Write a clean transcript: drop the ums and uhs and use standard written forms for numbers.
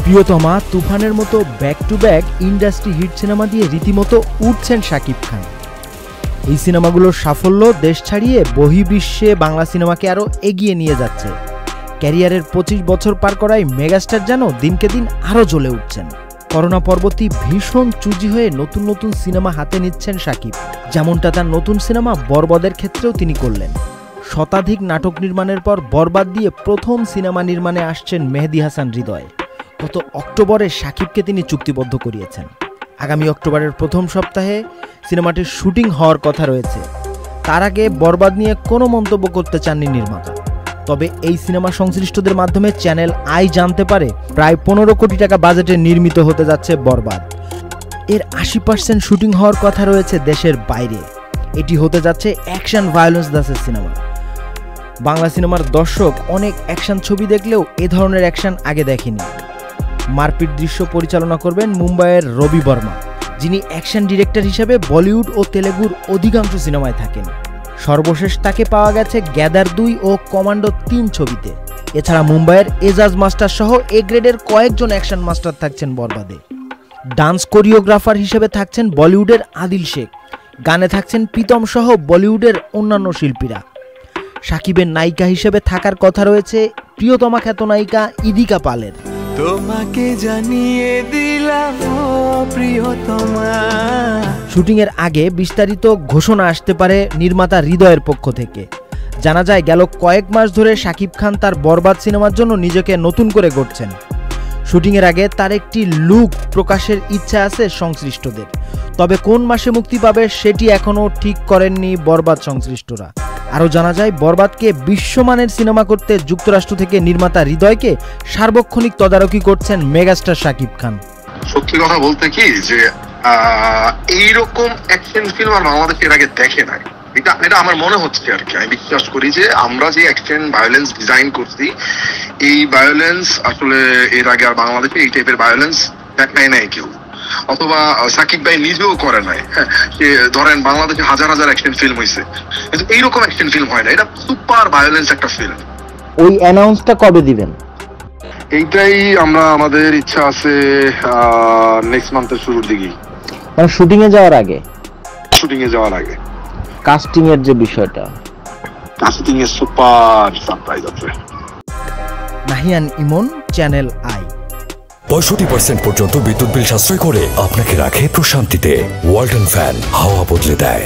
প্রিয়তমা, তুফানের মতো back to back industry hit cinema দিয়ে রীতিমতো উঠছেন শাকিব খান। এই সিনেমাগুলোর সাফল্য দেশ ছাড়িয়ে বহির্বিশ্বে বাংলা সিনেমাকে আরও এগিয়ে নিয়ে যাচ্ছে। ক্যারিয়ারের 25 বছর পার করায় মেগাস্টার যেন দিনকে দিন আরও জ্বলে উঠছেন। করোনা পরবর্তী ভীষণ চুজি হয়ে নতুন নতুন সিনেমা হাতে নিচ্ছেন শাকিব, যেমনটা তার নতুন সিনেমা বরবাদের ক্ষেত্রেও তিনি করলেন। শতাধিক নাটক নির্মাণের পর বরবাদ দিয়ে প্রথম সিনেমা নির্মাণে আসছেন মেহেদী হাসান হৃদয়। গত অক্টোবরে শাকিবকে তিনি চুক্তিবদ্ধ করিয়েছেন। আগামী অক্টোবরের প্রথম সপ্তাহে সিনেমাটির শুটিং হওয়ার কথা রয়েছে। তার আগে বরবাদ নিয়ে কোনো মন্তব্য করতে চাননি নির্মাতা। তবে এই সিনেমা সংশ্লিষ্টদের মাধ্যমে চ্যানেল আই জানতে পারে প্রায় 15 কোটি টাকা বাজেটে নির্মিত হতে যাচ্ছে বরবাদ। এর 80% শুটিং হওয়ার কথা রয়েছে দেশের বাইরে। এটি হতে যাচ্ছে অ্যাকশন ভায়োলেন্স দাসের সিনেমা। বাংলা সিনেমার দর্শক অনেক অ্যাকশন ছবি দেখলেও এ ধরনের অ্যাকশন আগে দেখেনি। মারপিট দৃশ্য পরিচালনা করবেন মুম্বাইয়ের রবি বর্মা, যিনি অ্যাকশন ডিরেক্টর হিসেবে বলিউড ও তেলেগুর অধিকাংশ সিনেমায় থাকেন। সর্বশেষ তাকে পাওয়া গেছে গ্যাদার 2 ও কমান্ডো 3 ছবিতে। এছাড়া মুম্বাইয়ের এজাজ মাস্টার সহ এ গ্রেডের কয়েকজন অ্যাকশন মাস্টার থাকছেন বরবাদে। ডান্স কোরিওগ্রাফার হিসেবে থাকছেন বলিউডের আদিল শেখ, গানে থাকছেন প্রীতম সহ বলিউডের অন্যান্য শিল্পীরা। শাকিবের নায়িকা হিসেবে থাকার কথা রয়েছে প্রিয়তমা খ্যাত নায়িকা ইদিকা পালের। তোমাকে জানিয়ে দিলাম প্রিয়তমা। শুটিং এর আগে বিস্তারিত ঘোষণা আসতে পারে নির্মাতা হৃদয়ের পক্ষ থেকে। জানা যায় গেল কয়েক মাস ধরে শাকিব খান তার বরবাদ সিনেমার জন্য নিজেকে নতুন করে গড়ছেন। শুটিং এর আগে তার একটি লুক প্রকাশের ইচ্ছা আছে সংশ্লিষ্টদের। তবে কোন মাসে মুক্তি পাবে সেটি এখনও ঠিক করেননি বরবাদ সংশ্লিষ্টরা। আরও জানা যায় বরবাদকে বিশ্বমানের সিনেমা করতে যুক্তরাষ্ট্র থেকে নির্মাতা হৃদয়কে সার্বক্ষণিক তদারকি করছেন মেগাস্টার শাকিব খান। সত্যি কথা বলতে কি যে এইরকম অ্যাকশন ফিল্ম আর বাংলাদেশ এর আগে দেখে নাই। এটা আমার মনে হচ্ছে আর কি। আমি বিশ্বাস করি যে আমরা যে অ্যাকশন ভায়োলেন্স ডিজাইন করছি, এই ভায়োলেন্স আসলে এর আগে আর বাংলাদেশে এই টাইপের ভায়োলেন্স দেখায় নাই কেউ, অথবা সাকিব ভাই নিজেও করে নাই। হ্যাঁ, ধরেন বাংলাদেশে হাজার হাজার অ্যাকশন ফিল্ম হয়েছে, কিন্তু এইরকম অ্যাকশন ফিল্ম হয় না। এটা সুপার ভায়োলেন্স একটা ফিল্ম। ওই অ্যানাউন্সটা কবে দিবেন? এইটাই আমাদের ইচ্ছা আছে নেক্সট মান্থের শুরুর দিকেই, মানে শুটিং এ যাওয়ার আগে। শুটিং এ যাওয়ার আগে কাস্টিং এর যে বিষয়টা, কাস্টিং এর সুপার সারপ্রাইজ আছে। নাহিয়ান ইমন, চ্যানেল আই। 65% পর্যন্ত বিদ্যুৎ বিল সাশ্রয় করে আপনাকে রাখে প্রশান্তিতে। ওয়ালটন ফ্যান হাওয়া বদলে দেয়।